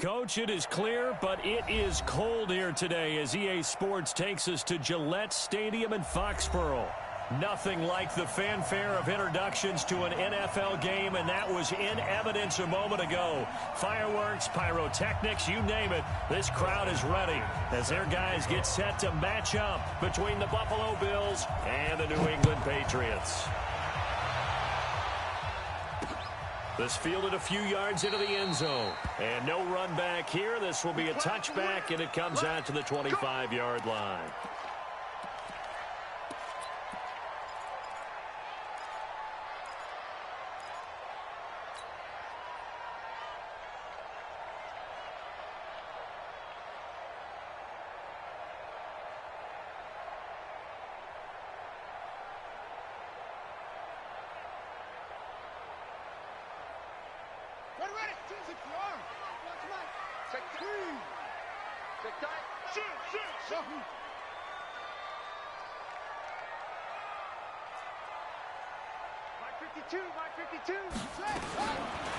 Coach, it is clear, but it is cold here today as EA Sports takes us to Gillette Stadium in Foxborough. Nothing like the fanfare of introductions to an NFL game, and that was in evidence a moment ago. Fireworks, pyrotechnics, you name it. This crowd is ready as their guys get set to match up between the Buffalo Bills and the New England Patriots. This fielded a few yards into the end zone. And no run back here. This will be a touchback, and it comes out to the 25-yard line.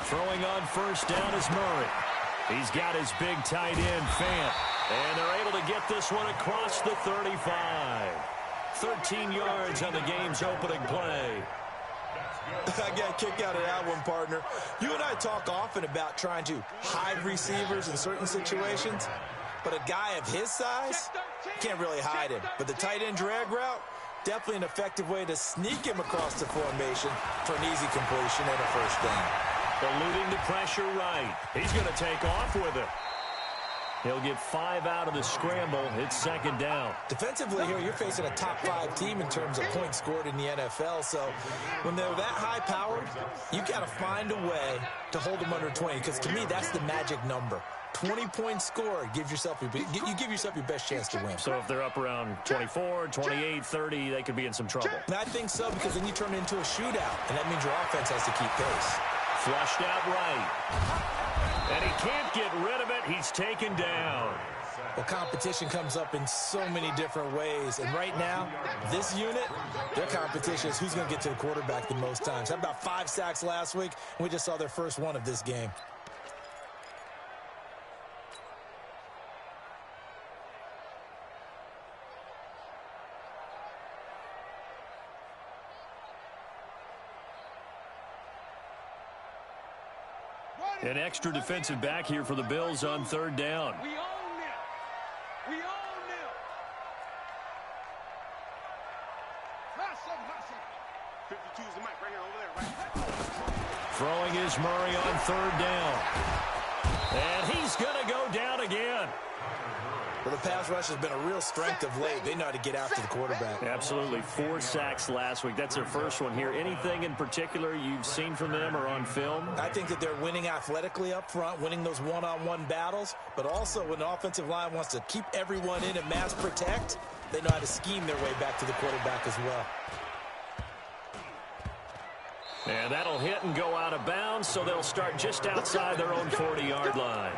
Throwing on first down is Murray. He's got his big tight end, Fant. And they're able to get this one across the 35. 13 yards on the game's opening play. I got a kick out of that one, partner. You and I talk often about trying to hide receivers in certain situations, but a guy of his size can't really hide him. But the tight end drag route, definitely an effective way to sneak him across the formation for an easy completion and a first down. Eluding the pressure right. He's going to take off with it. He'll get 5 out of the scramble. It's second down. Defensively here, you're facing a top-5 team in terms of points scored in the NFL. So when they're that high-powered, you got to find a way to hold them under 20. Because to me, that's the magic number. 20 points scored gives yourself you give yourself your best chance to win. So if they're up around 24, 28, 30, they could be in some trouble. And I think so, because then you turn it into a shootout, and that means your offense has to keep pace. Flushed out right. And he can't get rid of it. He's taken down. Well, competition comes up in so many different ways. And right now, this unit, their competition is who's going to get to the quarterback the most times. Had about 5 sacks last week, and we just saw their first one of this game. An extra defensive back here for the Bills on third down. We own them. We own them. Hustle. 52 is the mic right here over there, right? Throwing is Murray on third down. And he's going to go down again. Well, the pass rush has been a real strength of late. They know how to get after the quarterback. Absolutely. 4 sacks last week. That's their first one here. Anything in particular you've seen from them or on film? I think that they're winning athletically up front, winning those one-on-one battles, but also when the offensive line wants to keep everyone in and mass protect, they know how to scheme their way back to the quarterback as well. And that'll hit and go out of bounds, so they'll start just outside their own 40-yard line.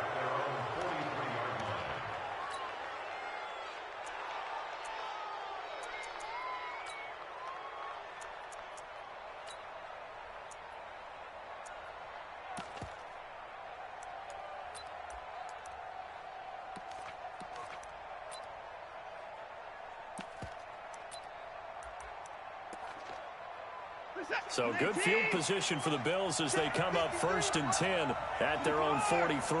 So good field position for the Bills as they come up 1st and 10 at their own 43.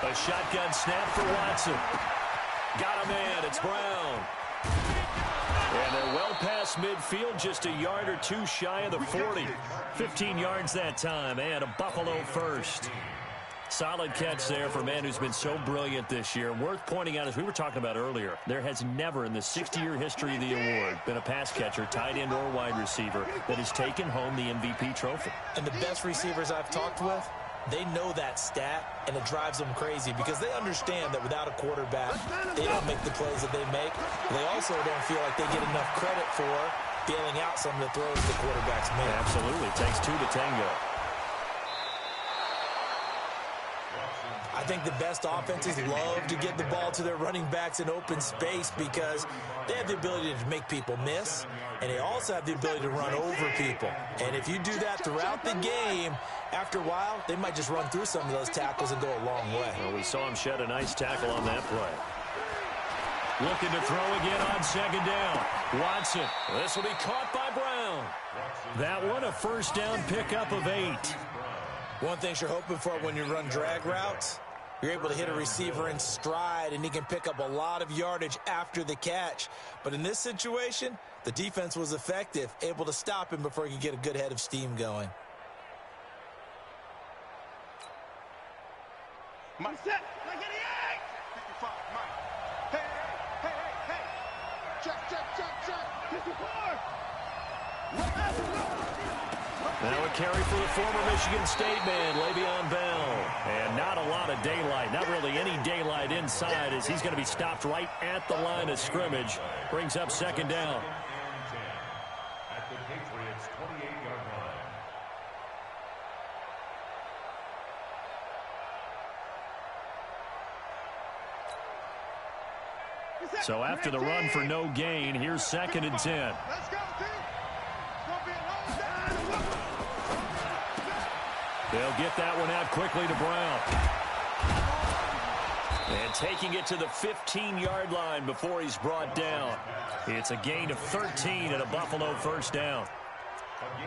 A shotgun snap for Watson. Got a man. It's Brown. And they're well past midfield, just a yard or 2 shy of the 40. 15 yards that time, and a Buffalo first. Solid catch there for a man who's been so brilliant this year. Worth pointing out, as we were talking about earlier, there has never in the 60-year history of the award been a pass catcher, tight end or wide receiver, that has taken home the MVP trophy. And the best receivers I've talked with, they know that stat, and it drives them crazy because they understand that without a quarterback, they don't make the plays that they make. They also don't feel like they get enough credit for bailing out some of the throws the quarterbacks make. Absolutely. It takes 2 to tango. I I think the best offenses love to get the ball to their running backs in open space because they have the ability to make people miss, and they also have the ability to run over people. And if you do that throughout the game, after a while, they might just run through some of those tackles and go a long way. Well, we saw him shed a nice tackle on that play. Looking to throw again on second down. Watson. This will be caught by Brown. That one, a first down pickup of 8. One thing you're hoping for when you run drag routes, you're able to hit a receiver in stride, and he can pick up a lot of yardage after the catch. But in this situation, the defense was effective, able to stop him before he could get a good head of steam going. Mike set. 55, Mike. Hey. Check. 54. Now a carry for the former Michigan State man, Le'Veon Bell. And not a lot of daylight, not really any daylight inside, as he's going to be stopped right at the line of scrimmage. Brings up second down. At the Patriots' 28-yard line. So after the run for no gain, here's second and 10. Let's go, team. It's going to be a long down. They'll get that one out quickly to Brown. And taking it to the 15-yard line before he's brought down. It's a gain of 13 and a Buffalo first down.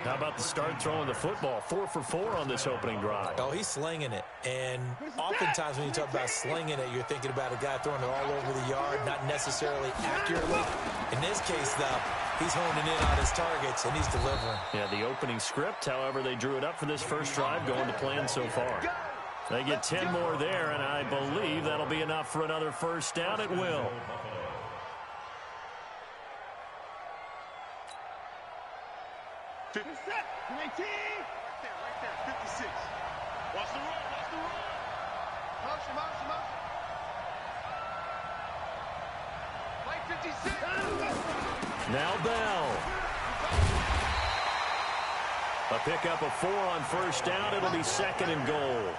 How about the start throwing the football? 4 for 4 on this opening drive. Oh, he's slinging it. And oftentimes when you talk about slinging it, you're thinking about a guy throwing it all over the yard, not necessarily accurately. In this case, though, he's honing in on his targets, and he's delivering. Yeah, the opening script, however, they drew it up for this first drive, going to plan so far. They get 10 more there, and I believe that'll be enough for another first down. It will. Set. 19. Right there. 56. Watch the run. Motion. Right 56. Now Bell. A pickup of 4 on first down. It'll be second and goal.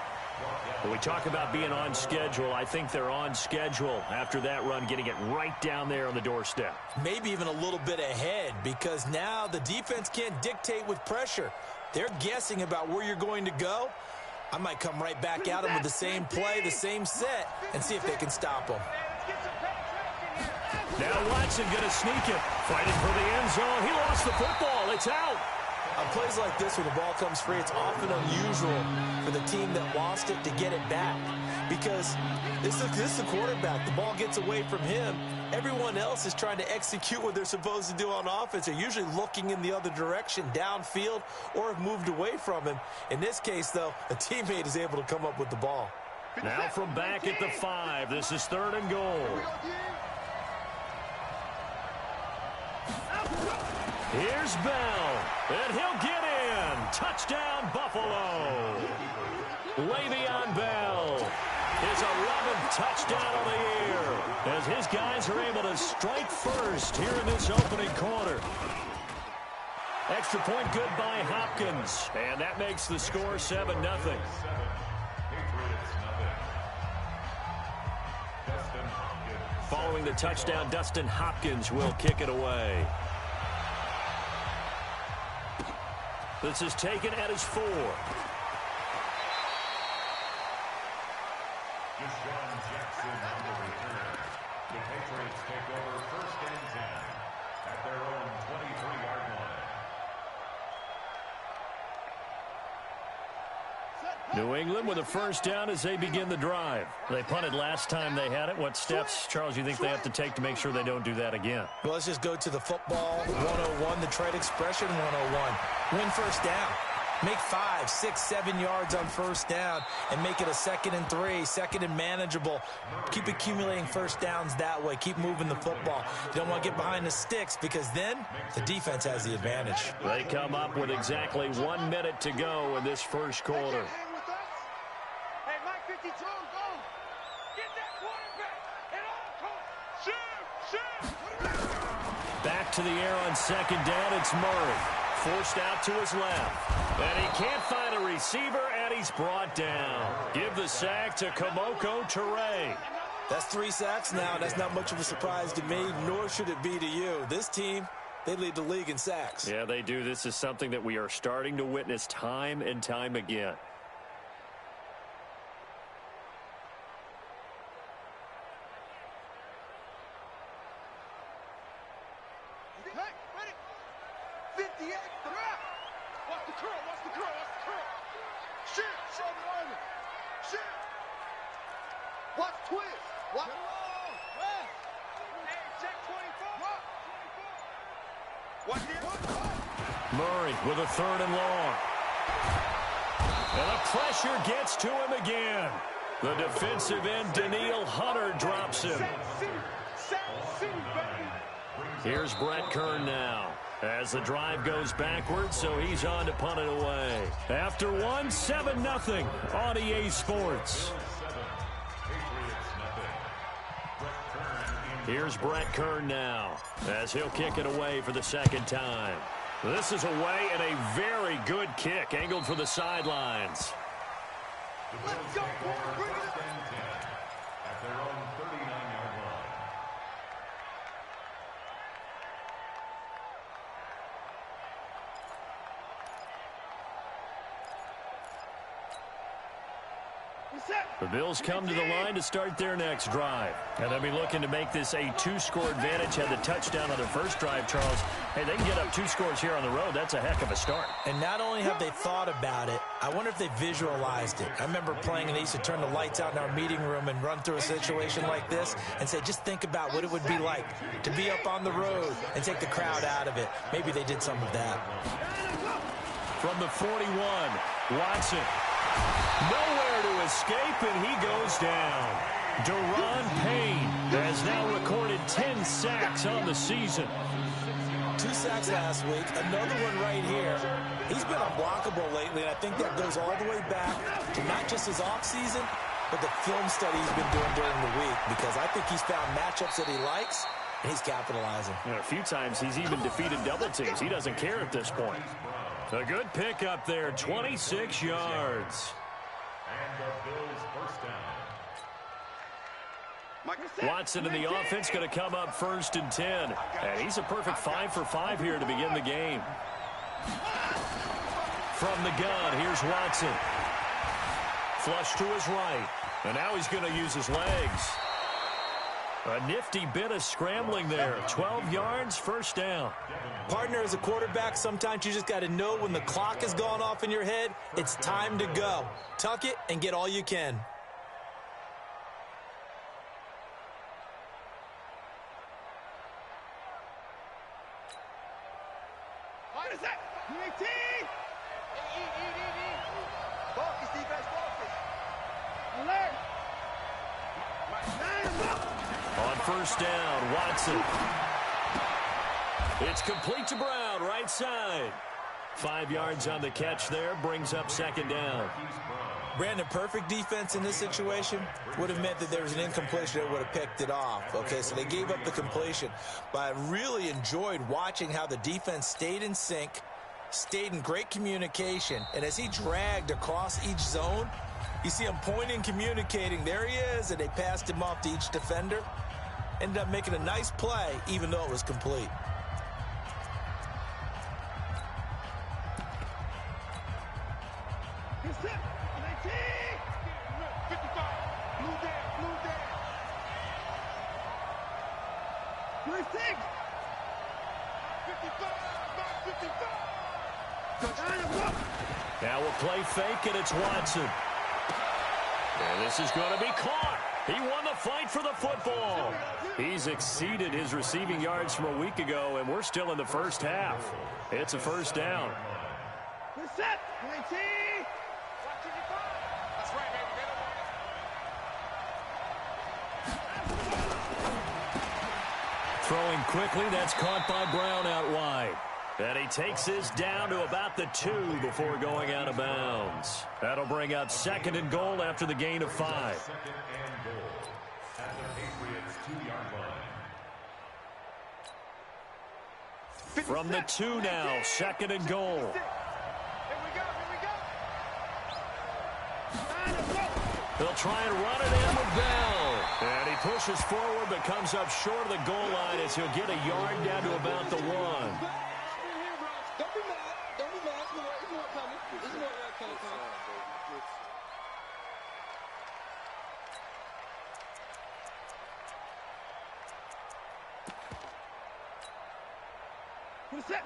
When we talk about being on schedule, I think they're on schedule after that run, getting it right down there on the doorstep. Maybe even a little bit ahead, because now the defense can't dictate with pressure. They're guessing about where you're going to go. I might come right back at them with the same play, the same set, and see if they can stop them. Now Watson going to sneak it. Fighting for the end zone. He lost the football. It's out. On plays like this, when the ball comes free, it's often unusual for the team that lost it to get it back, because this is the quarterback. The ball gets away from him. Everyone else is trying to execute what they're supposed to do on offense. They're usually looking in the other direction, downfield, or have moved away from him. In this case, though, a teammate is able to come up with the ball. Now from back at the 5, this is third and goal. Here's Bell, and he'll get in. Touchdown, Buffalo. Le'Veon Bell, his 11th touchdown of the year, as his guys are able to strike first here in this opening quarter. Extra point good by Hopkins, and that makes the score 7-0. Following the touchdown, Dustin Hopkins will kick it away. This is taken at his 4. Deshaun Jackson on the return. The Patriots take over first and 10 at their own 23-yard line. New England with a first down as they begin the drive. They punted last time they had it. What steps, Charles, you think they have to take to make sure they don't do that again? Well, let's just go to the football 101, the trade expression 101. Win first down. Make 5, 6, 7 yards on first down and make it a 2nd and 3, second and manageable. Keep accumulating first downs that way. Keep moving the football. You don't want to get behind the sticks, because then the defense has the advantage. They come up with exactly 1 minute to go in this first quarter. Hey, Mike 52, go. Get that quarterback at all costs. Shoot. Back to the air on second down. It's Murray. Forced out to his left. And he can't find a receiver, and he's brought down. Give the sack to Kemoko Turay. That's 3 sacks now. That's not much of a surprise to me, nor should it be to you. This team, they lead the league in sacks. Yeah, they do. This is something that we are starting to witness time and time again. Murray with a 3rd and long. And the pressure gets to him again. The defensive end, Danielle Hunter, drops him. Here's Brett Kern now. As the drive goes backwards, so he's on to punt it away. After 1, 7-0 on EA Sports. Here's Brett Kern now, as he'll kick it away for the 2nd time. This is away and a very good kick, angled for the sidelines. Let's go, bring it up. At their own 39-yard line. The Bills come to the line to start their next drive. And they'll be looking to make this a 2-score advantage. Had the touchdown on their first drive, Charles. Hey, they can get up 2 scores here on the road. That's a heck of a start. And not only have they thought about it, I wonder if they visualized it. I remember playing and they used to turn the lights out in our meeting room and run through a situation like this and say, just think about what it would be like to be up on the road and take the crowd out of it. Maybe they did some of that. From the 41, Watson. Nowhere to escape, and he goes down. Deron Payne has now recorded 10 sacks on the season. 2 sacks last week, another one right here. He's been unblockable lately, and I think that goes all the way back to not just his offseason, but the film study he's been doing during the week, because I think he's found matchups that he likes, and he's capitalizing. A few times he's even defeated double teams. He doesn't care at this point. A good pickup there, 26 yards. And the Bills first down. Watson in the offense going to come up 1st and 10. And he's a perfect 5 for 5 here to begin the game. From the gun, here's Watson. Flush to his right. And now he's going to use his legs. A nifty bit of scrambling there. 12 yards, 1st down. Partner, as a quarterback, sometimes you just got to know when the clock has gone off in your head, it's time to go. Tuck it and get all you can. What is that? UAT! Focus, defense, focus. Alert! On 1st down, Watson. It's complete to Brown, right side. 5 yards on the catch there, brings up 2nd down. Brandon, perfect defense in this situation would have meant that there was an incompletion that would have picked it off. Okay, so they gave up the completion. But I really enjoyed watching how the defense stayed in sync, stayed in great communication, and as he dragged across each zone, you see him pointing, communicating. There he is, and they passed him off to each defender. Ended up making a nice play, even though it was complete. Now a play fake, and it's Watson. And this is going to be caught. He won the fight for the football. He's exceeded his receiving yards from a week ago, and we're still in the 1st half. It's a 1st down. Set. Throwing quickly, that's caught by Brown out wide. And he takes this down to about the 2 before going out of bounds. That'll bring up 2nd and goal after the gain of 5. 2nd and goal at the Patriots' 2-yard line. From the 2 now, 2nd and goal. Here we go. They'll try and run it in with Bell. And he pushes forward but comes up short of the goal line as he'll get a yard down to about the 1. Don't be mad. Don't be mad. There's more coming. There's more coming.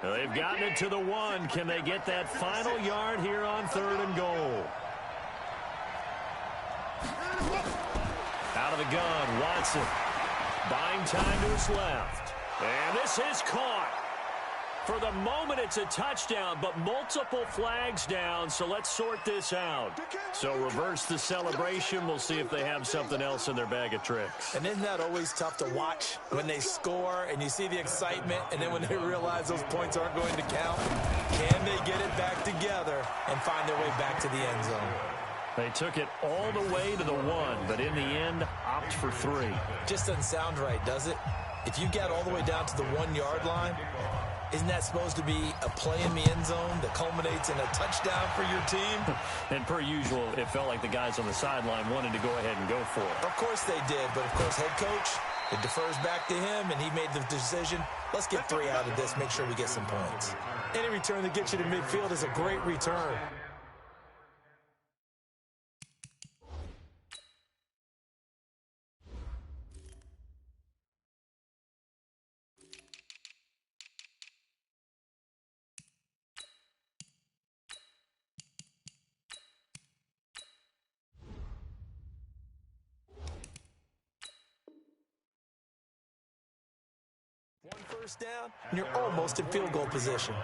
They've gotten it to the 1. Can they get that final yard here on 3rd and goal? Out of the gun, Watson. Buying time to his left. And this is caught. For the moment, it's a touchdown, but multiple flags down, so let's sort this out. So reverse the celebration. We'll see if they have something else in their bag of tricks. And isn't that always tough to watch when they score and you see the excitement, and then when they realize those points aren't going to count? Can they get it back together and find their way back to the end zone? They took it all the way to the 1, but in the end, opt for 3. Just doesn't sound right, does it? If you get all the way down to the 1-yard line, isn't that supposed to be a play in the end zone that culminates in a touchdown for your team? And per usual, it felt like the guys on the sideline wanted to go ahead and go for it. Of course they did, but of course head coach, it defers back to him, and he made the decision, let's get 3 out of this, make sure we get some points. Any return that gets you to midfield is a great return. One first down, and you're almost in field goal position.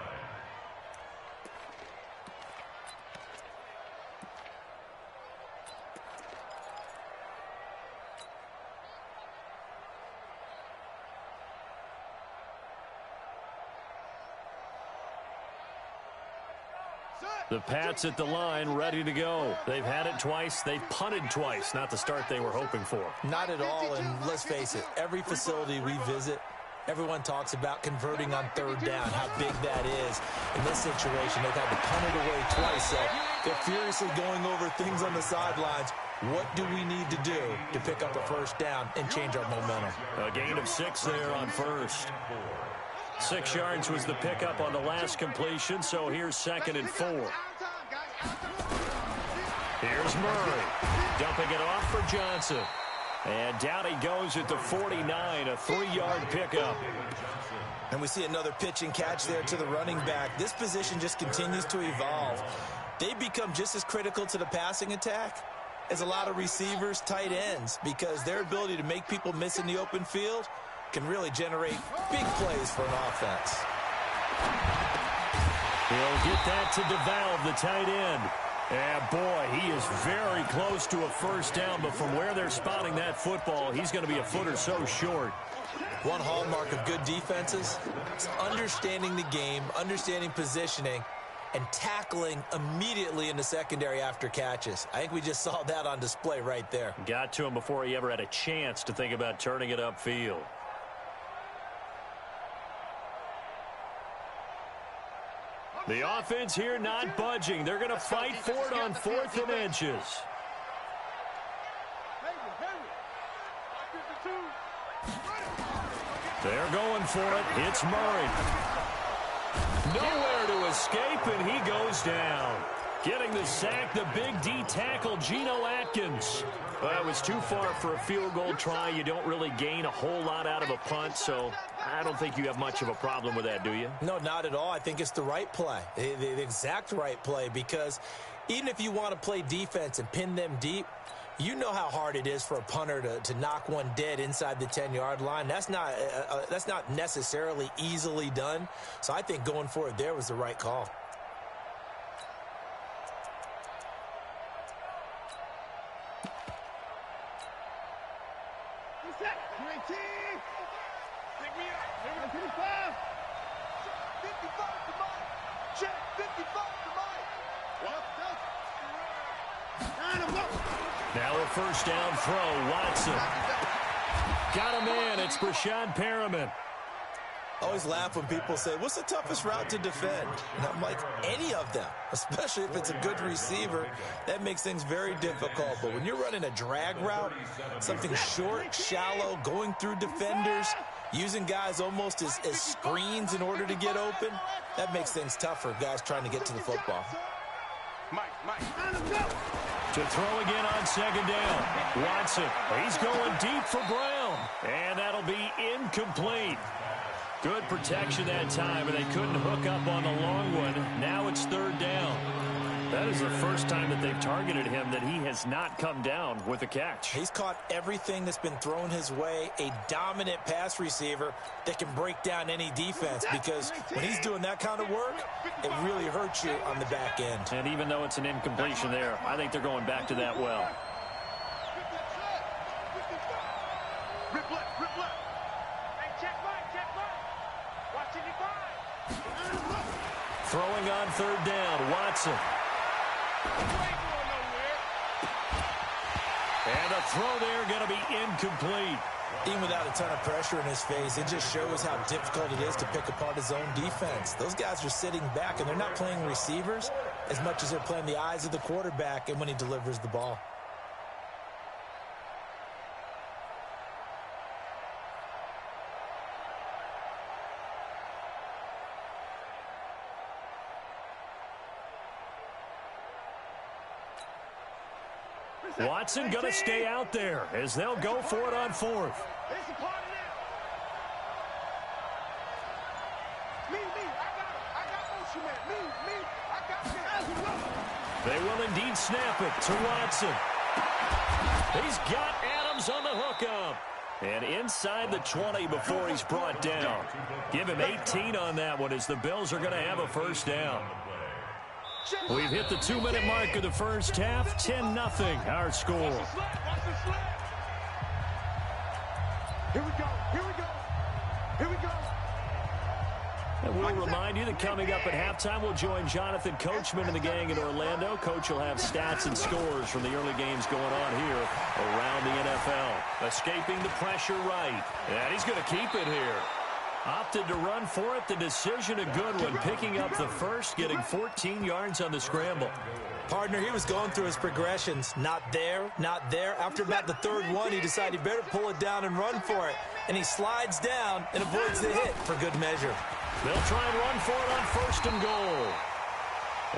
The Pats at the line, ready to go. They've had it twice. They've punted twice. Not the start they were hoping for. Not at all, and let's face it, every facility we visit, everyone talks about converting on 3rd down, how big that is. In this situation, they've had to punt it away twice, so they're furiously going over things on the sidelines. What do we need to do to pick up a first down and change our momentum? A gain of 6 there on first. 6 yards was the pickup on the last completion, so here's 2nd and 4. Here's Murray, dumping it off for Johnson. And down he goes at the 49, a 3-yard pickup. And we see another pitch and catch there to the running back. This position just continues to evolve. They become just as critical to the passing attack as a lot of receivers, tight ends, because their ability to make people miss in the open field can really generate big plays for an offense. He'll get that to DeValve, the tight end. And boy, he is very close to a first down, but from where they're spotting that football, he's going to be a foot or so short. One hallmark of good defenses is understanding the game, understanding positioning, and tackling immediately in the secondary after catches. I think we just saw that on display right there. Got to him before he ever had a chance to think about turning it upfield. The offense here not budging. They're going to fight for it on 4th and inches. They're going for it. It's Murray. Nowhere to escape, and he goes down. Getting the sack, the big D tackle, Geno Atkins. Well, that was too far for a field goal try. You don't really gain a whole lot out of a punt, so I don't think you have much of a problem with that, do you? No, not at all. I think it's the right play, the exact right play, because even if you want to play defense and pin them deep, you know how hard it is for a punter to knock one dead inside the 10-yard line. That's not necessarily easily done. So I think going for it there was the right call. Now a first down throw, Watson. Got a man, it's Brashad Perriman. I always laugh when people say, what's the toughest route to defend? And I'm like, any of them, especially if it's a good receiver. That makes things very difficult. But when you're running a drag route, something short, shallow, going through defenders, using guys almost as screens in order to get open, that makes things tough for guys trying to get to the football. To throw again on second down. Watson, he's going deep for Brown. And that'll be incomplete. Good protection that time, and they couldn't hook up on the long one. Now it's third down. That is the first time that they've targeted him that he has not come down with a catch. He's caught everything that's been thrown his way, a dominant pass receiver that can break down any defense, because when he's doing that kind of work, it really hurts you on the back end. And even though it's an incompletion there, I think they're going back to that well. Throwing on third down, Watson. And a throw there going to be incomplete. Even without a ton of pressure in his face, it just shows how difficult it is to pick apart his own defense. Those guys are sitting back, and they're not playing receivers as much as they're playing the eyes of the quarterback and when he delivers the ball. Watson going to stay out there as they'll go for it on fourth. They will indeed snap it to Watson. He's got Adams on the hookup. And inside the 20 before he's brought down. Give him 18 on that one as the Bills are going to have a first down. We've hit the 2-minute mark of the first half. 10-0 our score. Here we go. Here we go. Here we go. And we'll remind you that coming up at halftime, we'll join Jonathan Coachman and the gang in Orlando. Coach will have stats and scores from the early games going on here around the NFL. Escaping the pressure right. And he's going to keep it here. Opted to run for it. The decision a good one. Picking up the first, getting 14 yards on the scramble. Partner, he was going through his progressions. Not there, not there. After about the third one, he decided he better pull it down and run for it. And he slides down and avoids the hit for good measure. They'll try and run for it on first and goal.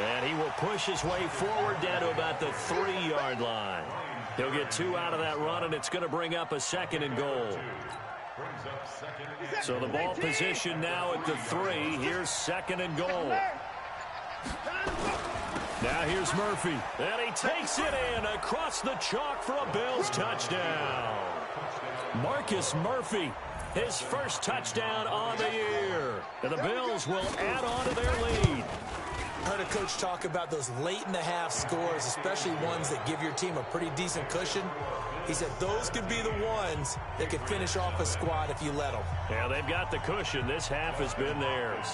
And he will push his way forward down to about the 3-yard line. He'll get 2 out of that run, and it's going to bring up a second and goal. So the ball position now at the 3. Here's second and goal. Now here's Murphy. And he takes it in across the chalk for a Bills touchdown. Marcus Murphy, his first touchdown on the year. And the Bills will add on to their lead. Heard a coach talk about those late-in-the-half scores, especially ones that give your team a pretty decent cushion. He said those could be the ones that could finish off a squad if you let them. Yeah, they've got the cushion. This half has been theirs.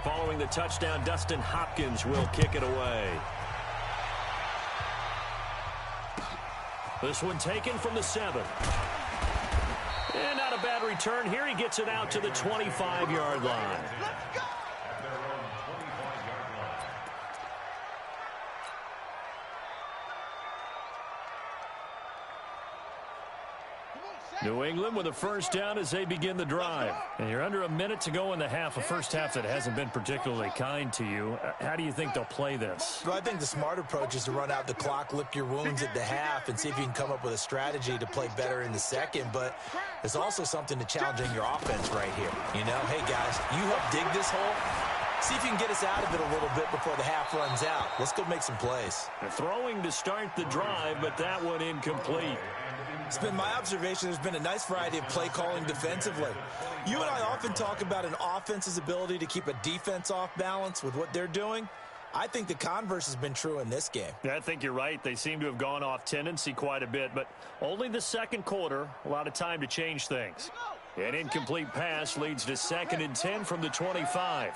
Following the touchdown, Dustin Hopkins will kick it away. This one taken from the 7. And not a bad return here. He gets it out to the 25-yard line. New England with a first down as they begin the drive. And you're under a minute to go in the half, a first half that hasn't been particularly kind to you. How do you think they'll play this? Well, I think the smart approach is to run out the clock, lick your wounds at the half, and see if you can come up with a strategy to play better in the second. But there's also something to challenging your offense right here. You know, hey, guys, you help dig this hole. See if you can get us out of it a little bit before the half runs out. Let's go make some plays. They're throwing to start the drive, but that one incomplete. It's been my observation there's been a nice variety of play calling defensively. You and I often talk about an offense's ability to keep a defense off balance with what they're doing. I think the converse has been true in this game. Yeah, I think you're right. They seem to have gone off tendency quite a bit, but only the second quarter, a lot of time to change things. An incomplete pass leads to 2nd and 10 from the 25.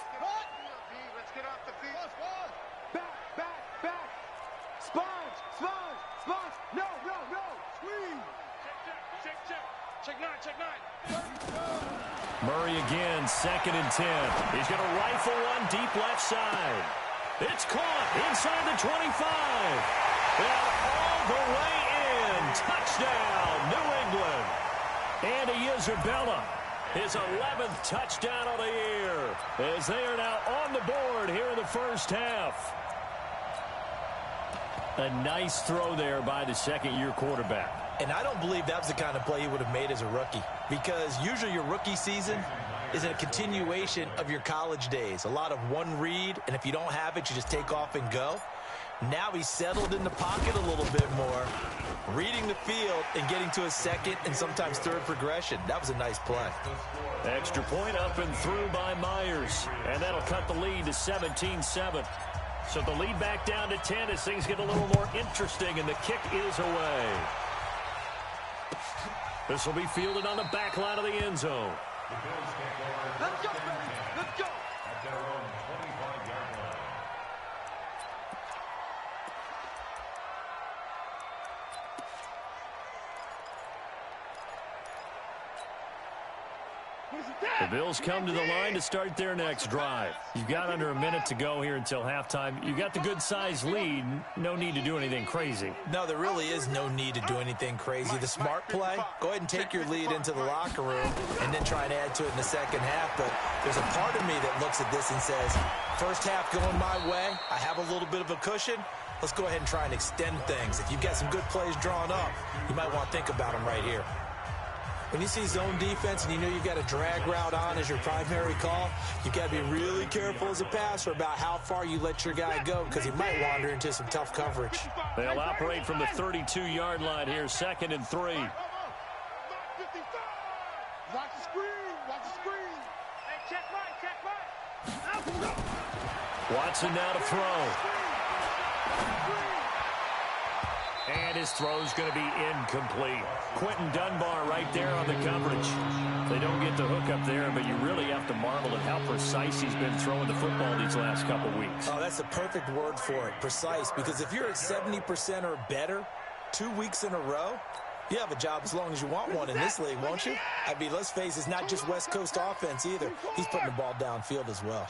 Check nine. Murray again, 2nd and 10. He's going to rifle one deep left side. It's caught inside the 25. And all the way in. Touchdown, New England. Andy Isabella, his 11th touchdown of the year, as they are now on the board here in the first half. A nice throw there by the second-year quarterback. And I don't believe that was the kind of play he would have made as a rookie, because usually your rookie season is a continuation of your college days. A lot of one read, and if you don't have it, you just take off and go. Now he's settled in the pocket a little bit more, reading the field and getting to his second and sometimes third progression. That was a nice play. Extra point up and through by Myers, and that'll cut the lead to 17-7. So the lead back down to 10 as things get a little more interesting, and the kick is away. This will be fielded on the back line of the end zone. Let's go, baby. Let's go. At their own 25-yard line. The Bills come to the line to start their next drive. You've got under a minute to go here until halftime. You've got the good-sized lead. No need to do anything crazy. No, there really is no need to do anything crazy. The smart play, go ahead and take your lead into the locker room and then try and add to it in the second half. But there's a part of me that looks at this and says, first half going my way, I have a little bit of a cushion. Let's go ahead and try and extend things. If you've got some good plays drawn up, you might want to think about them right here. When you see zone defense and you know you've got a drag route on as your primary call, you've got to be really careful as a passer about how far you let your guy go, because he might wander into some tough coverage. They'll operate from the 32-yard line here, 2nd and 3. Watch the screen. Hey, check mine. Watson now to throw. And his throw's going to be incomplete. Quentin Dunbar right there on the coverage. They don't get the hook up there, but you really have to marvel at how precise he's been throwing the football these last couple weeks. Oh, that's the perfect word for it, precise, because if you're at 70% or better 2 weeks in a row, you have a job as long as you want one in this league, won't you? I mean, let's face it, it's not just West Coast offense either. He's putting the ball downfield as well.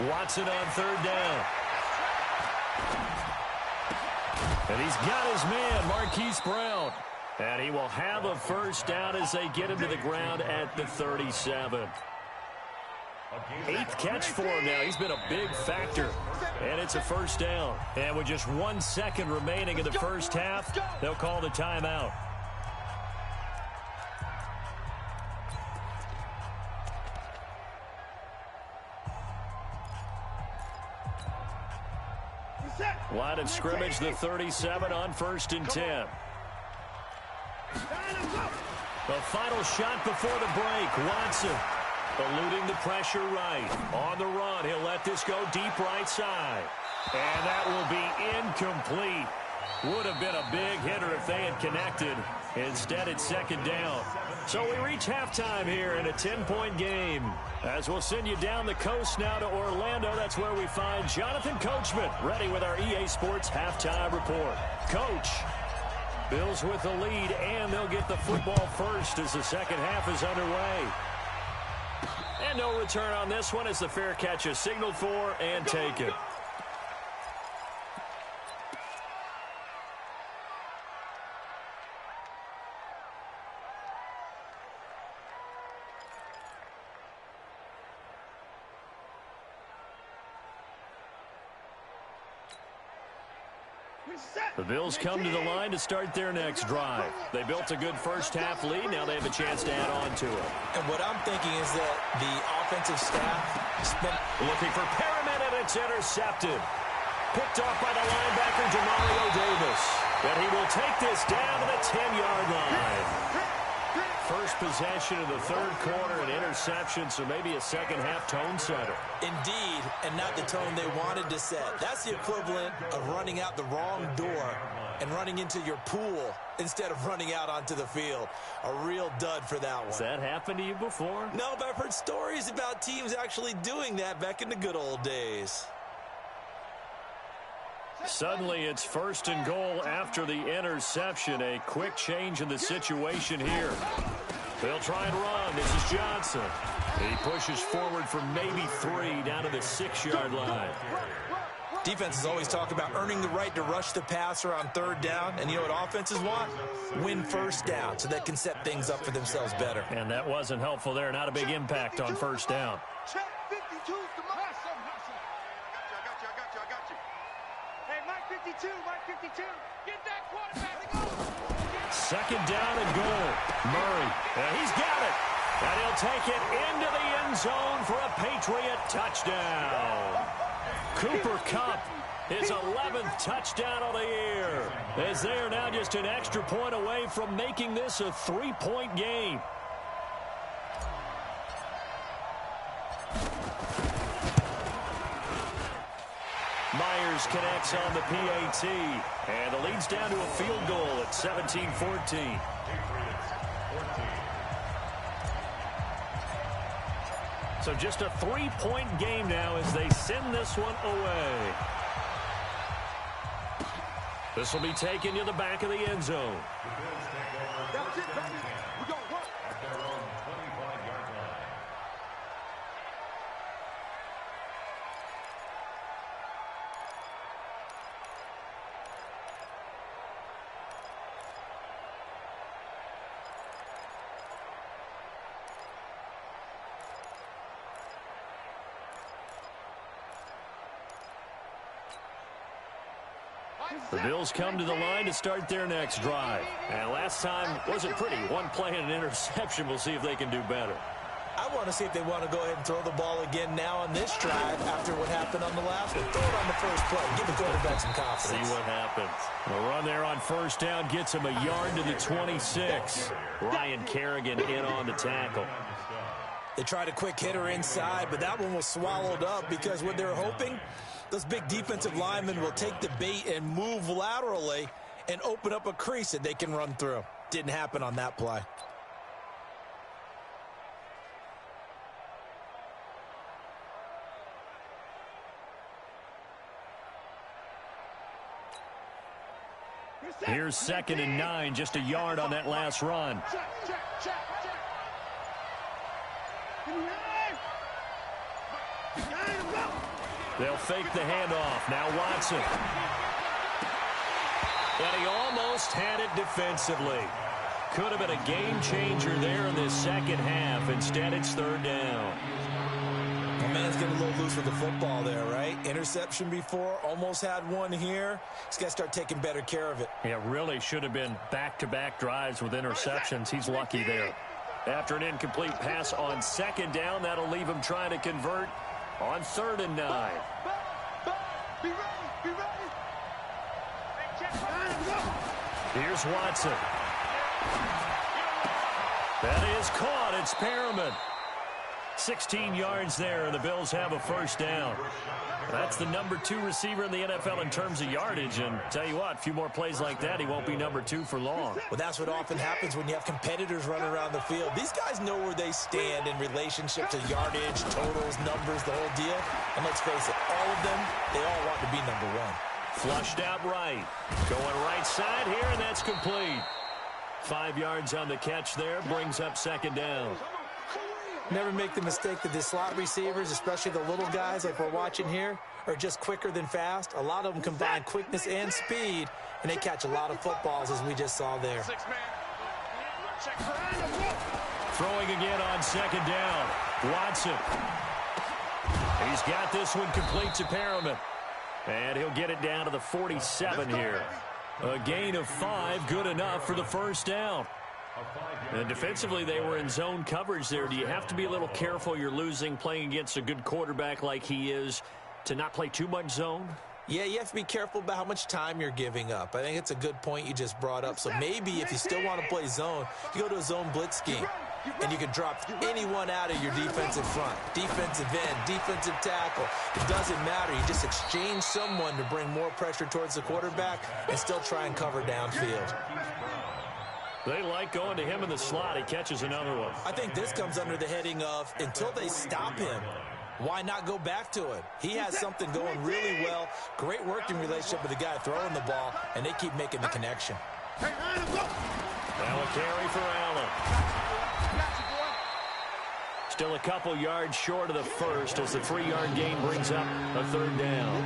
Watson on 3rd down. And he's got his man, Marquise Brown. And he will have a first down as they get him to the ground at the 37. 8th catch for him now. He's been a big factor. And it's a first down. And with just 1 second remaining in the first half, they'll call the timeout. Line of scrimmage, the 37 on 1st and 10. The final shot before the break. Watson eluding the pressure right. On the run, he'll let this go deep right side. And that will be incomplete. Would have been a big hitter if they had connected. Instead, it's 2nd down. So we reach halftime here in a 10-point game. As we'll send you down the coast now to Orlando, that's where we find Jonathan Coachman ready with our EA Sports Halftime Report. Coach, Bills with the lead, and they'll get the football first as the second half is underway. And no return on this one as the fair catch is signaled for and taken. The Bills come to the line to start their next drive. They built a good first-half lead. Now they have a chance to add on to it. And what I'm thinking is that the offensive staff spent looking for Perriman, and it's intercepted. Picked off by the linebacker, Demario Davis. And he will take this down to the 10-yard line. First possession of the third quarter, an interception, so maybe a second-half tone setter. Indeed, and not the tone they wanted to set. That's the equivalent of running out the wrong door and running into your pool instead of running out onto the field. A real dud for that one. Has that happened to you before? No, but I've heard stories about teams actually doing that back in the good old days. Suddenly, it's 1st and goal after the interception. A quick change in the situation here. They'll try and run. This is Johnson. He pushes forward for maybe 3 down to the 6-yard line. Defenses always talk about earning the right to rush the passer on 3rd down. And you know what offenses want? Win 1st down so they can set things up for themselves better. And that wasn't helpful there. Not a big impact on 1st down. Check 52's the hustle. I got you. Hey, Mike 52, Mike 52. Get that quarterback. 2nd down and goal. Murray, he's got it. And he'll take it into the end zone for a Patriot touchdown. Cooper Kupp, his 11th touchdown of the year, as they are now just an extra point away from making this a 3-point game. Myers connects on the PAT, and the lead's down to a field goal at 17-14. So just a 3-point game now as they send this one away. This will be taken to the back of the end zone. That's it, baby. We're going to work. At their own 25-yard line. The Bills come to the line to start their next drive. And last time wasn't pretty. One play and an interception. We'll see if they can do better. I want to see if they want to go ahead and throw the ball again now on this drive after what happened on the last one. Throw it on the first play. Give the quarterback some confidence. See what happens. The run there on 1st down gets him a yard to the 26. Ryan Kerrigan in on the tackle. They tried a quick hitter inside, but that one was swallowed up because what they're hoping, those big defensive linemen will take the bait and move laterally and open up a crease that they can run through. Didn't happen on that play. Here's 2nd and 9, just a yard on that last run. Check. They'll fake the handoff. Now Watson. And he almost had it defensively. Could have been a game changer there in this second half. Instead, it's 3rd down. The man's getting a little loose with the football there, right? Interception before, almost had one here. He's got to start taking better care of it. Yeah, really should have been back-to-back drives with interceptions. He's lucky there. After an incomplete pass on 2nd down, that'll leave him trying to convert on 3rd and 9. Be ready. Here's Watson. That is caught. It's Perriman. 16 yards there, and the Bills have a 1st down. That's the number 2 receiver in the NFL in terms of yardage, and tell you what, a few more plays like that, he won't be number 2 for long. Well, that's what often happens when you have competitors running around the field. These guys know where they stand in relationship to yardage, totals, numbers, the whole deal. And let's face it, all of them, they all want to be number 1. Flushed out right. Going right side here, and that's complete. 5 yards on the catch there, brings up 2nd down. Never make the mistake that the slot receivers, especially the little guys like we're watching here, are just quicker than fast. A lot of them combine quickness and speed, and they catch a lot of footballs, as we just saw there. Throwing again on 2nd down. Watson. He's got this one complete to Perriman. And he'll get it down to the 47 here. A gain of 5, good enough for the 1st down. And defensively, they were in zone coverage there. Do you have to be a little careful you're losing playing against a good quarterback like he is to not play too much zone? Yeah, you have to be careful about how much time you're giving up. I think it's a good point you just brought up. So maybe if you still want to play zone, you go to a zone blitz scheme. And you can drop anyone out of your defensive front. Defensive end, defensive tackle. It doesn't matter. You just exchange someone to bring more pressure towards the quarterback and still try and cover downfield. They like going to him in the slot. He catches another one. I think this comes under the heading of until they stop him, Why not go back to it? He has something going really well. Great working relationship with the guy throwing the ball, and they keep making the connection. Now a carry for Allen. Still a couple yards short of the first as the 3-yard gain brings up a third down.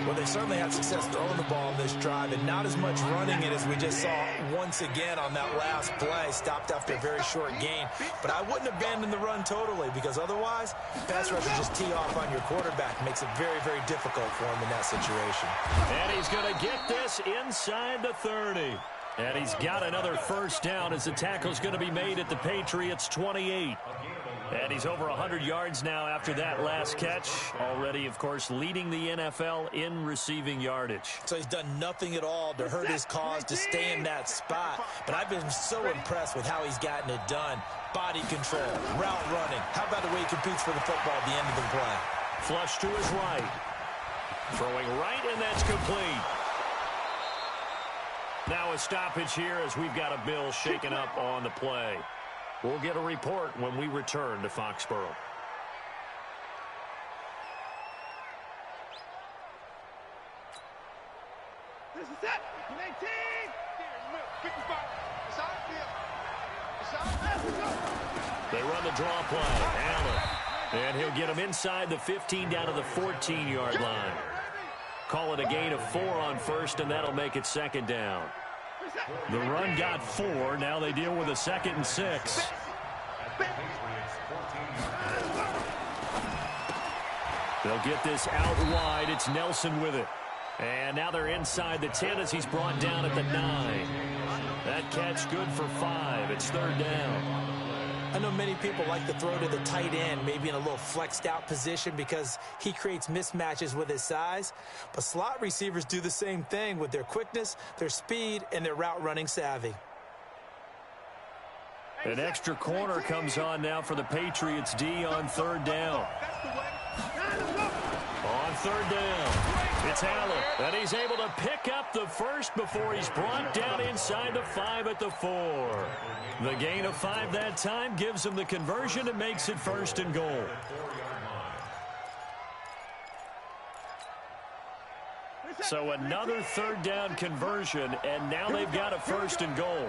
Well, they certainly had success throwing the ball in this drive, and not as much running it as we just saw once again on that last play. Stopped after a very short gain. But I wouldn't abandon the run totally, because otherwise, pass rush will just tee off on your quarterback. Makes it very, very difficult for him in that situation. And he's going to get this inside the 30. And he's got another first down as the tackle's going to be made at the Patriots' 28. And he's over 100 yards now after that last catch. Already, of course, leading the NFL in receiving yardage. So he's done nothing at all to hurt his cause, to stay in that spot. But I've been so impressed with how he's gotten it done. Body control, route running. How about the way he competes for the football at the end of the play? Flush to his right. Throwing right, and that's complete. Now a stoppage here as we've got a Bill shaken up on the play. We'll get a report when we return to Foxborough. This is it. 19. They run the draw play. Allen. And he'll get him inside the 15 down to the 14-yard line. Call it a gain of 4 on first, and that'll make it second down. The run got 4. Now they deal with a 2nd and 6. They'll get this out wide. It's Nelson with it. And now they're inside the 10 as he's brought down at the 9. That catch good for 5. It's third down. I know many people like to throw to the tight end, maybe in a little flexed out position because he creates mismatches with his size. But slot receivers do the same thing with their quickness, their speed, and their route running savvy. An extra corner comes on now for the Patriots D on third down. On third down, it's Allen, and he's able to pick up the first before he's brought down inside the 5 at the 4. The gain of 5 that time gives him the conversion and makes it first and goal. So another third down conversion, and now they've got a first and goal.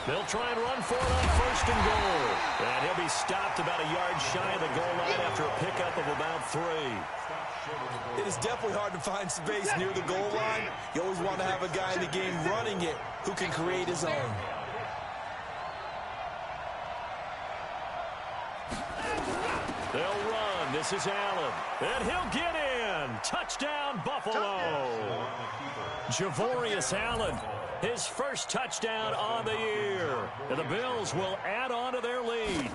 They'll try and run for it on first and goal. And he'll be stopped about a yard shy of the goal line after a pickup of about 3. It is definitely hard to find space near the goal line. You always want to have a guy in the game running it who can create his own. They'll run. This is Allen. And he'll get in. Touchdown, Buffalo. Javorius Allen. His first touchdown on the year. And the Bills will add on to their lead.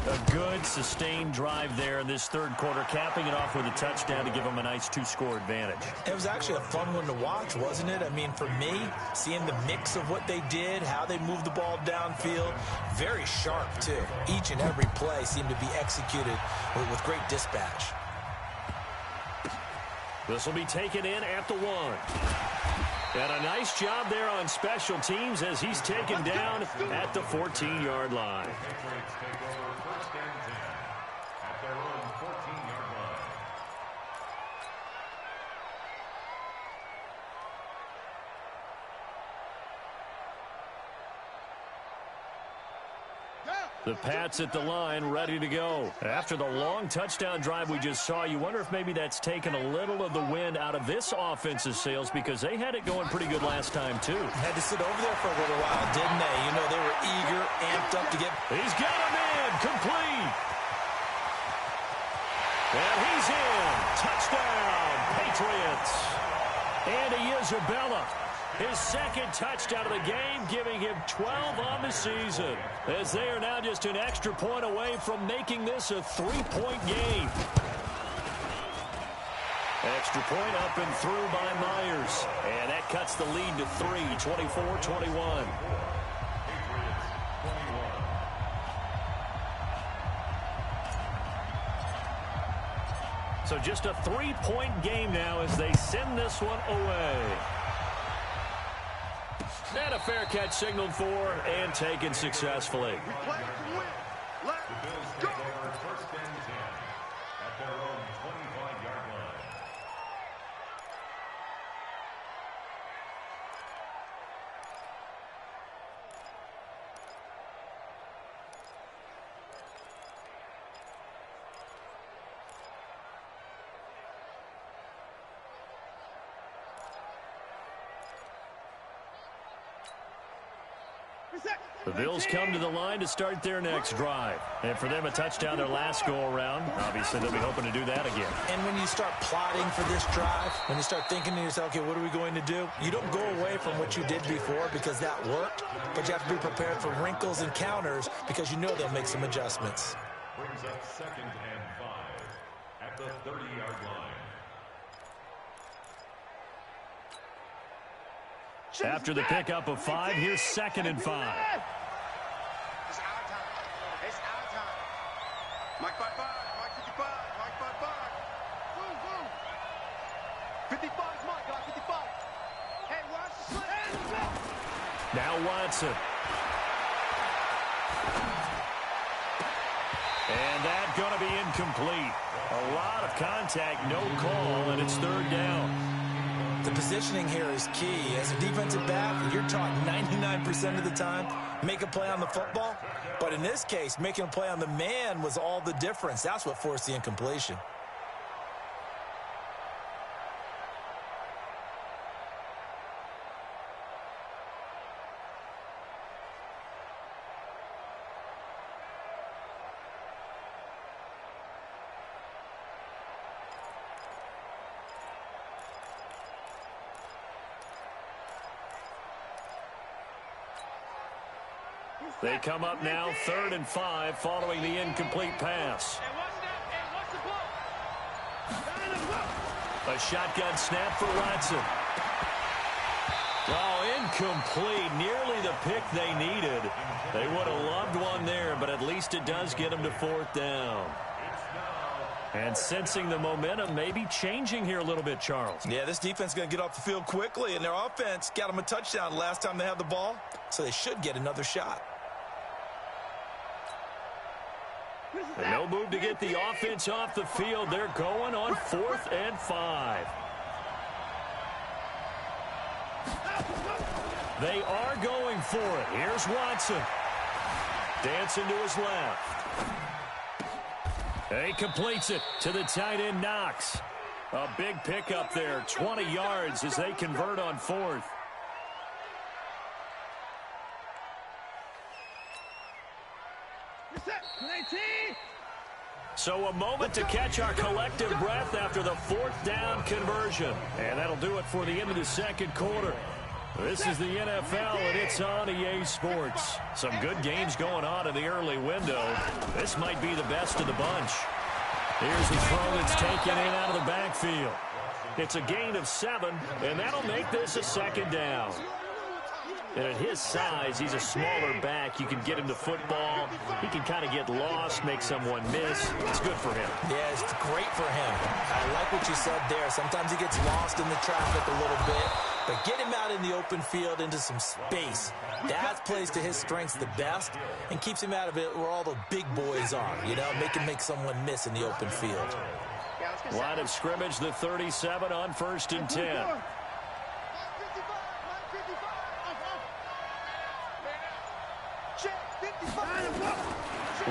A good, sustained drive there in this third quarter, capping it off with a touchdown to give them a nice 2-score advantage. It was actually a fun one to watch, wasn't it? I mean, for me, seeing the mix of what they did, how they moved the ball downfield, very sharp, too. Each and every play seemed to be executed with great dispatch. This will be taken in at the 1. And a nice job there on special teams as he's taken down at the 14-yard line. The Pats at the line, ready to go. After the long touchdown drive we just saw, you wonder if maybe that's taken a little of the wind out of this offense's sails because they had it going pretty good last time, too. Had to sit over there for a little while, didn't they? You know, they were eager, amped up to get... He's got him in, complete. And he's in. Touchdown, Patriots. Andy Isabella. His second touchdown of the game, giving him 12 on the season, as they are now just an extra point away from making this a 3-point game. Extra point up and through by Myers, and that cuts the lead to 3, 24-21. So just a 3-point game now as they send this one away. And a fair catch signaled for and taken successfully. The Bills come to the line to start their next drive. And for them, a touchdown their last go-around. Obviously, they'll be hoping to do that again. And when you start plotting for this drive, when you start thinking to yourself, okay, what are we going to do? You don't go away from what you did before because that worked, but you have to be prepared for wrinkles and counters because you know they'll make some adjustments. Brings up 2nd and 5 at the 30-yard line. After the pickup of 5, here's 2nd and 5. It's our time. It's our time. Mike 55. Mike 55. Mike 55. Boom, boom. 55 is Mike. Got 55. Hey, watch the slant. Now Watson. And that's going to be incomplete. A lot of contact, no call, and it's 3rd down. The positioning here is key. As a defensive back, you're taught 99% of the time, make a play on the football. But in this case, making a play on the man was all the difference. That's what forced the incompletion. They come up now, 3rd and 5, following the incomplete pass. A shotgun snap for Watson. Oh, incomplete. Nearly the pick they needed. They would have loved one there, but at least it does get them to 4th down. And sensing the momentum, maybe changing here a little bit, Charles. Yeah, this defense is going to get off the field quickly, and their offense got them a touchdown last time they had the ball, so they should get another shot. And no move to get the offense off the field. They're going on 4th and 5. They are going for it. Here's Watson. Dancing to his left. He completes it to the tight end, Knox. A big pickup there, 20 yards as they convert on 4th. So a moment to catch our collective breath after the 4th down conversion. And that'll do it for the end of the 2nd quarter. This is the NFL, and it's on EA Sports. Some good games going on in the early window. This might be the best of the bunch. Here's the throw that's taken in out of the backfield. It's a gain of 7, and that'll make this a 2nd down. And at his size, he's a smaller back. You can get him to football. He can kind of get lost, make someone miss. It's good for him. Yeah, it's great for him. I like what you said there. Sometimes he gets lost in the traffic a little bit. But get him out in the open field into some space. That plays to his strengths the best and keeps him out of it where all the big boys are. You know, make someone miss in the open field. Line of scrimmage, the 37 on 1st and 10.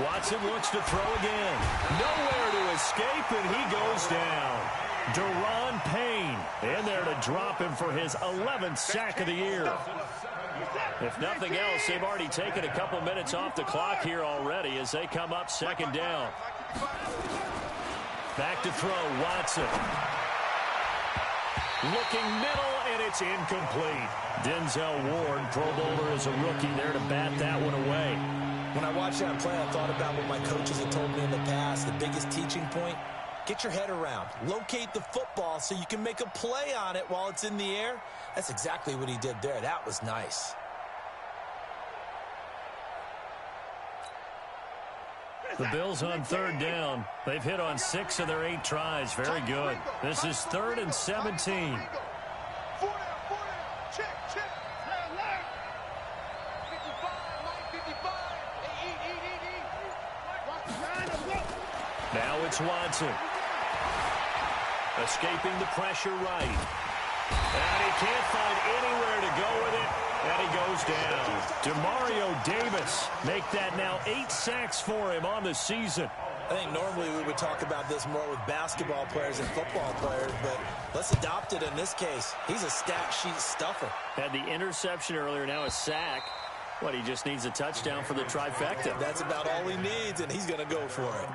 Watson looks to throw again. Nowhere to escape, and he goes down. Deron Payne in there to drop him for his 11th sack of the year. If nothing else, they've already taken a couple minutes off the clock here already as they come up 2nd down. Back to throw, Watson. Looking middle, and it's incomplete. Denzel Ward, Pro Bowler, as a rookie there to bat that one away. When I watched that play, I thought about what my coaches had told me in the past. The biggest teaching point, get your head around. Locate the football so you can make a play on it while it's in the air. That's exactly what he did there. That was nice. The Bills on 3rd down. They've hit on 6 of their 8 tries. Very good. This is 3rd and 17. Now it's Watson. Escaping the pressure right. And he can't find anywhere to go with it. And he goes down. Demario Davis make that now 8 sacks for him on the season. I think normally we would talk about this more with basketball players and football players, but let's adopt it in this case. He's a stat sheet stuffer. Had the interception earlier, now a sack. What, he just needs a touchdown for the trifecta. That's about all he needs, and he's going to go for it.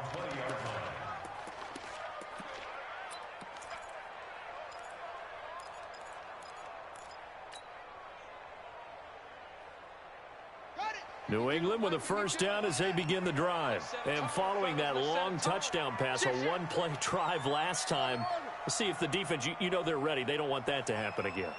New England with a first down as they begin the drive. And following that long touchdown pass, a one-play drive last time, see if the defense, you know they're ready. They don't want that to happen again.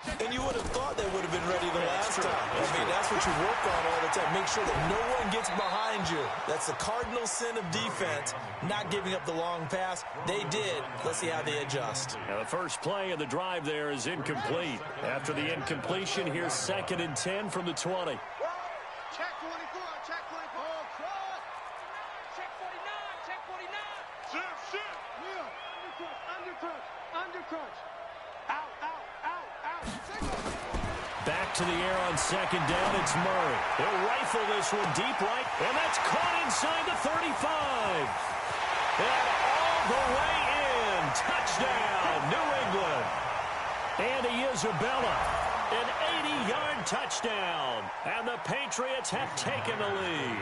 And you would have thought they would have been ready the last time. I mean, that's what you work on all the time. Make sure that no one gets behind you. That's the cardinal sin of defense, not giving up the long pass. They did. Let's see how they adjust. Now, the first play of the drive there is incomplete. After the incompletion, here's 2nd and 10 from the 20. Check 24, check 24. Cross. Check 49, check 49. Sit. Yeah, undercrunch. Out. Back to the air on 2nd down, it's Murray. He'll rifle this one deep right, and that's caught inside the 35. And all the way in. Touchdown, New England. Andy Isabella, an 80-yard touchdown. And the Patriots have taken the lead.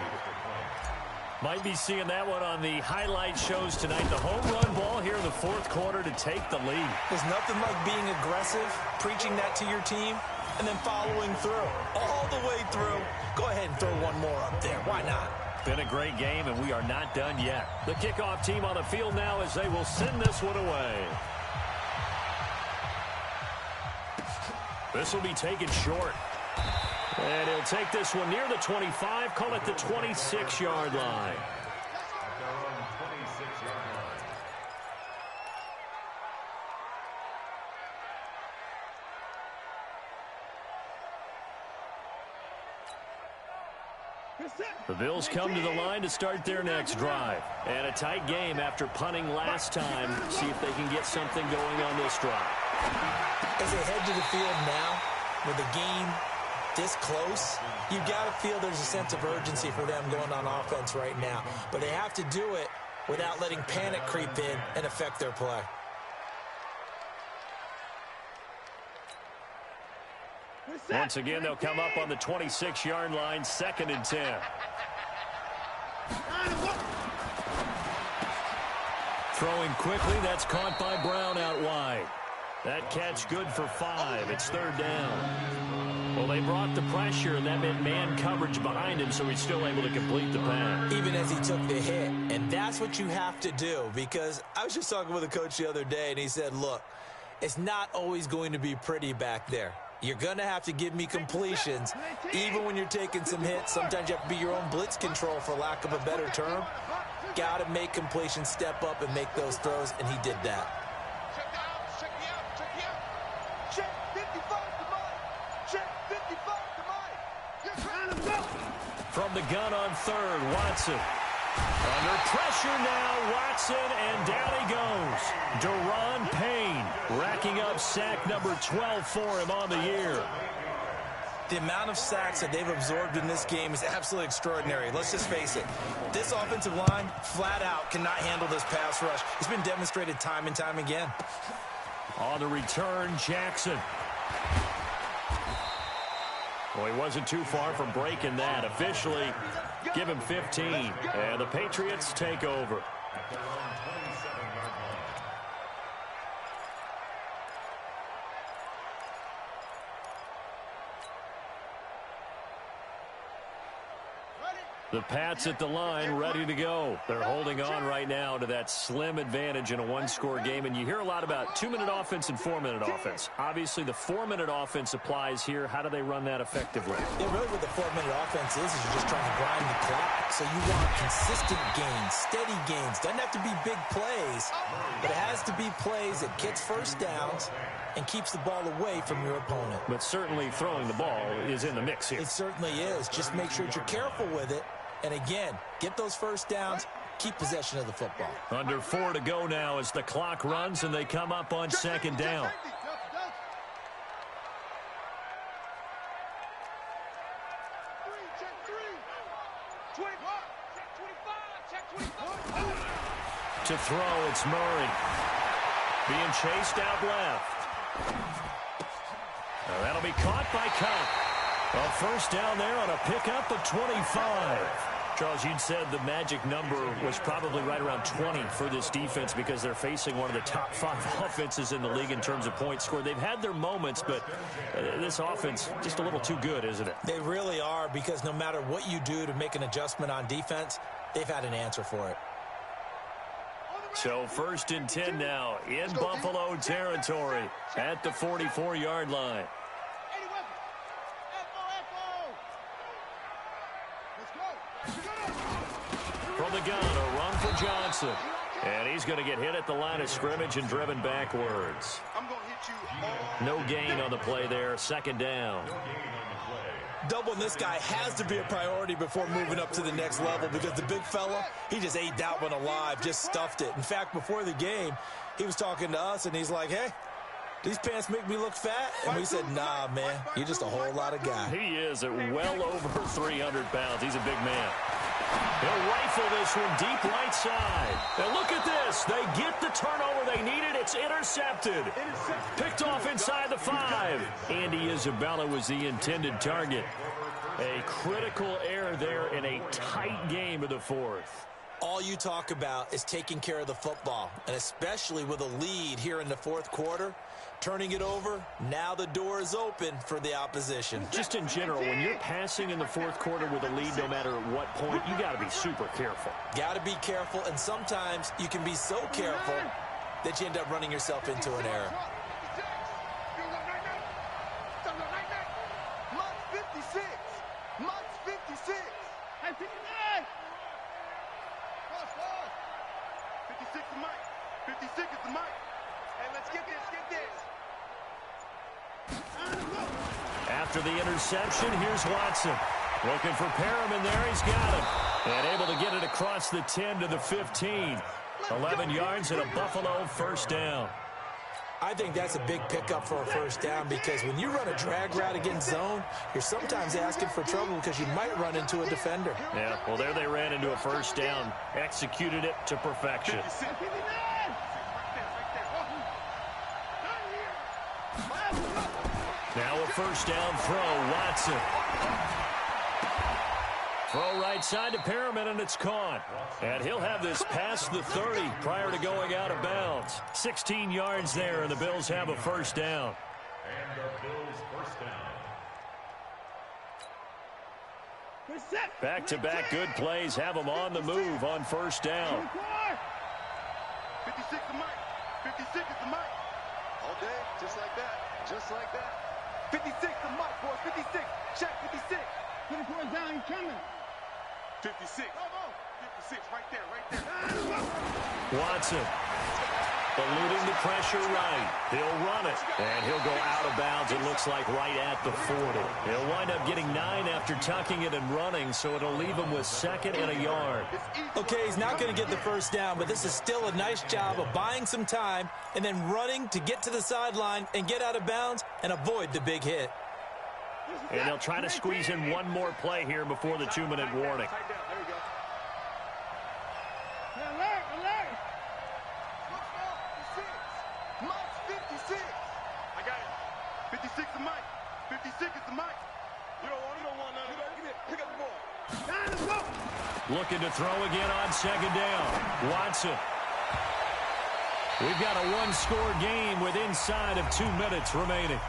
Might be seeing that one on the highlight shows tonight. The home run ball here in the 4th quarter to take the lead. There's nothing like being aggressive, preaching that to your team, and then following through. All the way through. Go ahead and throw one more up there. Why not? Been a great game, and we are not done yet. The kickoff team on the field now as they will send this one away. This will be taken short. And he'll take this one near the 25, call it the 26-yard line. The Bills come to the line to start their next drive. And a tight game after punting last time. See if they can get something going on this drive. As they head to the field now, with the game this close, you got to feel there's a sense of urgency for them going on offense right now. But they have to do it without letting panic creep in and affect their play. Once again, they'll come up on the 26-yard line, 2nd and 10. Throwing quickly, that's caught by Brown out wide. That catch good for 5. It's 3rd down. Well, they brought the pressure, and that meant man coverage behind him, so he's still able to complete the pass. Even as he took the hit. And that's what you have to do, because I was just talking with a coach the other day, and he said, look, it's not always going to be pretty back there. You're going to have to give me completions, even when you're taking some hits. Sometimes you have to be your own blitz control, for lack of a better term. Got to make completions, step up, and make those throws, and he did that. From the gun on 3rd, Watson. Under pressure now, Watson, and down he goes. Daron Payne racking up sack number 12 for him on the year. The amount of sacks that they've absorbed in this game is absolutely extraordinary. Let's just face it. This offensive line, flat out, cannot handle this pass rush. It's been demonstrated time and time again. On the return, Jackson. Well, he wasn't too far from breaking that. Officially, give him 15. And the Patriots take over. The Pats at the line, ready to go. They're holding on right now to that slim advantage in a one-score game. And you hear a lot about 2-minute offense and 4-minute offense. Obviously, the 4-minute offense applies here. How do they run that effectively? Yeah, really what the 4-minute offense is you're just trying to grind the clock. So you want consistent gains, steady gains. Doesn't have to be big plays, but it has to be plays that gets first downs and keeps the ball away from your opponent. But certainly throwing the ball is in the mix here. It certainly is. Just make sure that you're careful with it. And again, get those first downs, keep possession of the football. Under 4 to go now as the clock runs and they come up on 2nd down. To throw, it's Murray. Being chased out left. Now that'll be caught by Cup. A first down there on a pickup of 25. Charles, you'd said the magic number was probably right around 20 for this defense because they're facing one of the top 5 offenses in the league in terms of points scored. They've had their moments, but this offense just a little too good, isn't it? They really are, because no matter what you do to make an adjustment on defense, they've had an answer for it. So 1st and 10 now in Buffalo territory at the 44-yard line. From the gun, a run for Johnson. And he's going to get hit at the line of scrimmage and driven backwards. No gain on the play there. 2nd down. Doubling this guy has to be a priority before moving up to the next level, because the big fella, he just ate that one alive, just stuffed it. In fact, before the game, he was talking to us, and he's like, hey, these pants make me look fat? And we said, nah, man, you're just a whole lot of guy. He is at well over 300 pounds. He's a big man. He'll rifle this one deep right side. And look at this. They get the turnover they needed. It's intercepted. Picked off inside the 5. Andy Isabella was the intended target. A critical error there in a tight game of the 4th. All you talk about is taking care of the football, and especially with a lead here in the 4th quarter. Turning it over, now the door is open for the opposition. Just in general, when you're passing in the 4th quarter with a lead, no matter at what point, you got to be super careful. Got to be careful, and sometimes you can be so careful that you end up running yourself into an error. After the interception, here's Watson. Looking for Perriman there. He's got him. And able to get it across the 10 to the 15. 11 yards and a Buffalo 1st down. I think that's a big pickup for a 1st down, because when you run a drag route against zone, you're sometimes asking for trouble because you might run into a defender. Yeah, well, there they ran into a 1st down. Executed it to perfection. Now a 1st down throw, Watson. Throw right side to Perriman, and it's caught. And he'll have this past the 30 prior to going out of bounds. 16 yards there, and the Bills have a 1st down. And the Bills 1st down. Back-to-back good plays have them on the move on 1st down. 56 is Mike. 56 is the Mike. All day, just like that. Just like that. 56 to Mike, boys. 56. Check 56. 24 down, he's coming. 56. 56, right there. Watson eluding the pressure right. He'll run it, and he'll go out of bounds, it looks like, right at the 40. He'll wind up getting 9 after tucking it and running, so it'll leave him with 2nd and a yard. Okay, he's not going to get the 1st down, but this is still a nice job of buying some time and then running to get to the sideline and get out of bounds and avoid the big hit. And they'll try to squeeze in one more play here before the 2-minute warning. Looking to throw again on 2nd down. Watson. We've got a one-score game with inside of 2 minutes remaining.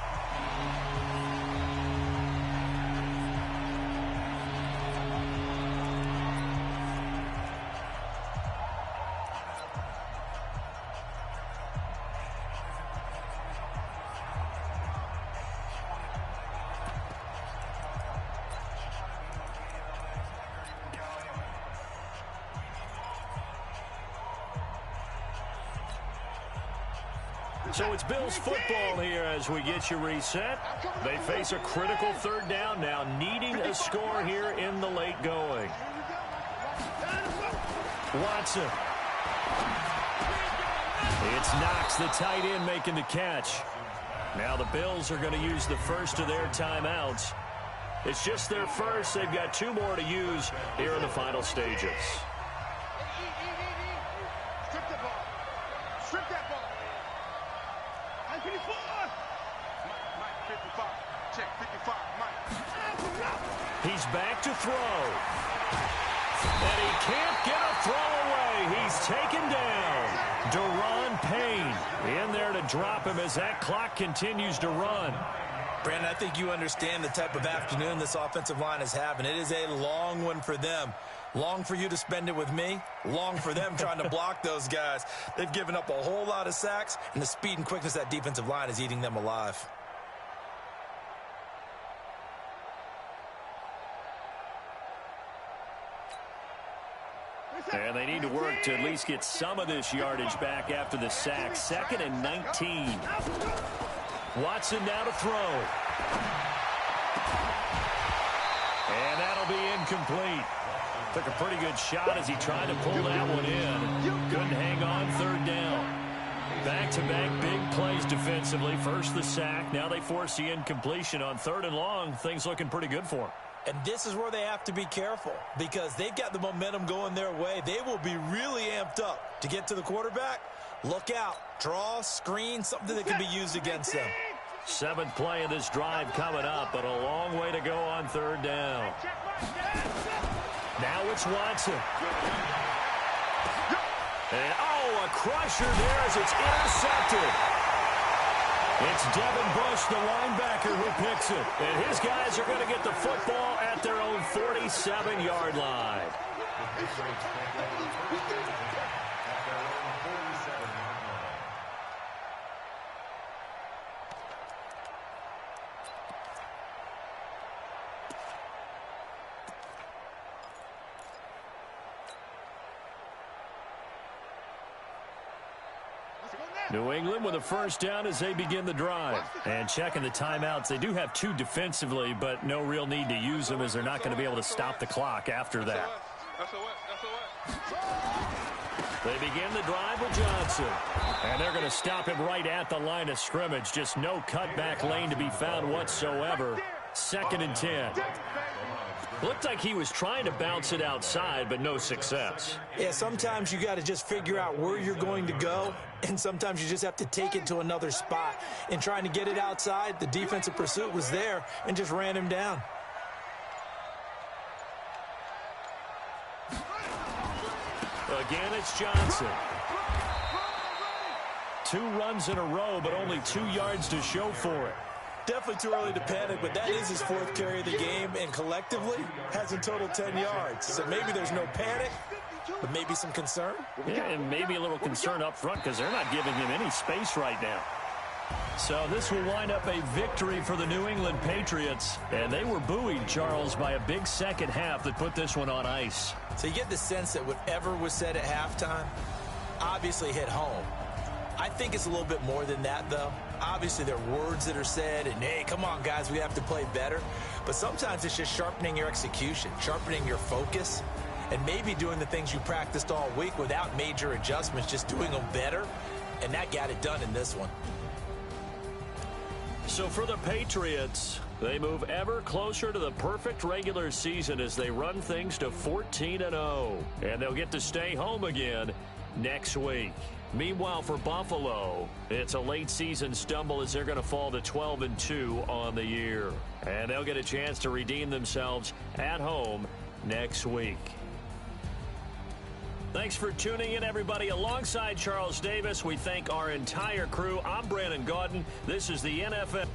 So it's Bills football here as we get you reset. They face a critical 3rd down now, needing a score here in the late going. Watson. It's Knox, the tight end, making the catch. Now the Bills are going to use the first of their timeouts. It's just their first. They've got 2 more to use here in the final stages. He's back to throw. And he can't get a throw away. He's taken down. Daron Payne in there to drop him as that clock continues to run. Brandon, I think you understand the type of afternoon this offensive line is having. It is a long one for them. Long for you to spend it with me. Long for them trying to block those guys. They've given up a whole lot of sacks, and the speed and quickness of that defensive line is eating them alive. And they need to work to at least get some of this yardage back after the sack. 2nd and 19. Watson now to throw. And that'll be incomplete. Took a pretty good shot as he tried to pull that one in. Couldn't hang on 3rd down. Back-to-back big plays defensively. First the sack. Now they force the incompletion on 3rd and long. Things looking pretty good for them. And this is where they have to be careful because they've got the momentum going their way. They will be really amped up to get to the quarterback. Look out. Draw, screen, something that can be used against them. 7th play of this drive coming up, but a long way to go on 3rd down. Now it's Watson. And, a crusher there as it's intercepted. It's Devin Bush, the linebacker, who picks it. And his guys are going to get the football at their own 47-yard line. New England with a first down as they begin the drive. And checking the timeouts, they do have 2 defensively, but no real need to use them as they're not going to be able to stop the clock after that. They begin the drive with Johnson. And they're going to stop him right at the line of scrimmage. Just no cutback lane to be found whatsoever. 2nd and 10. Looked like he was trying to bounce it outside, but no success. Yeah, sometimes you got to just figure out where you're going to go, and sometimes you just have to take it to another spot. In trying to get it outside, the defensive pursuit was there and just ran him down. Again, it's Johnson. 2 runs in a row, but only 2 yards to show for it. Definitely too early to panic, but that is his 4th carry of the game, and collectively has in total 10 yards. So maybe there's no panic, but maybe some concern. Yeah, and maybe a little concern up front because they're not giving him any space right now. So this will wind up a victory for the New England Patriots. And they were buoyed, Charles, by a big second half that put this one on ice. So you get the sense that whatever was said at halftime obviously hit home. I think it's a little bit more than that, though. Obviously, there are words that are said, and, hey, come on, guys, we have to play better. But sometimes it's just sharpening your execution, sharpening your focus, and maybe doing the things you practiced all week without major adjustments, just doing them better. And that got it done in this one. So for the Patriots, they move ever closer to the perfect regular season as they run things to 14-0. And they'll get to stay home again next week. Meanwhile, for Buffalo, it's a late season stumble as they're going to fall to 12-2 on the year. And they'll get a chance to redeem themselves at home next week. Thanks for tuning in, everybody. Alongside Charles Davis, we thank our entire crew. I'm Brandon Gaudin. This is the NFL.